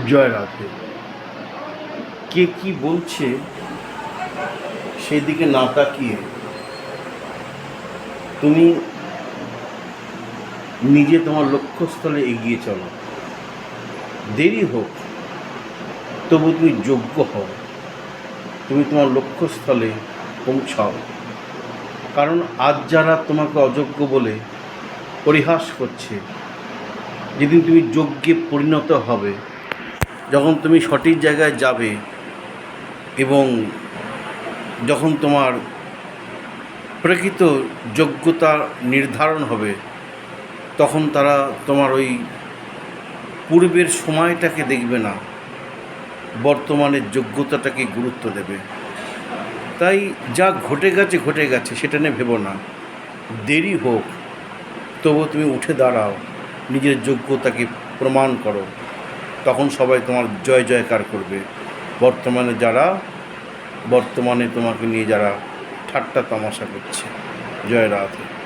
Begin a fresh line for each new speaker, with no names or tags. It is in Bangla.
জয় রাধে। কে কি বলছে সেই দিকে না তাকিয়ে তুমি নিজে তোমার লক্ষ্যস্থলে এগিয়ে চলো। দেরি হোক, তবু তুমি যোগ্য হও, তুমি তোমার লক্ষ্যস্থলে পৌঁছাও। কারণ আজ যারা তোমাকে অযোগ্য বলে পরিহাস করছে, যেদিন তুমি যোগ্যে পরিণত হবে, যখন তুমি সঠিক জায়গায় যাবে এবং যখন তোমার প্রকৃত যোগ্যতা নির্ধারণ হবে, তখন তারা তোমার ওই পূর্বের সময়টাকে দেখবে না, বর্তমানের যোগ্যতাটাকে গুরুত্ব দেবে। তাই যা ঘটে গেছে সেটা নিয়ে ভেবো না। দেরি হোক, তবু তুমি উঠে দাঁড়াও, নিজের যোগ্যতাকে প্রমাণ করো। তখন সবাই তোমার জয় জয়কার করবে। বর্তমানে তোমাকে নিয়ে যারা ঠাট্টা তামাশা করছে। জয় রাধে।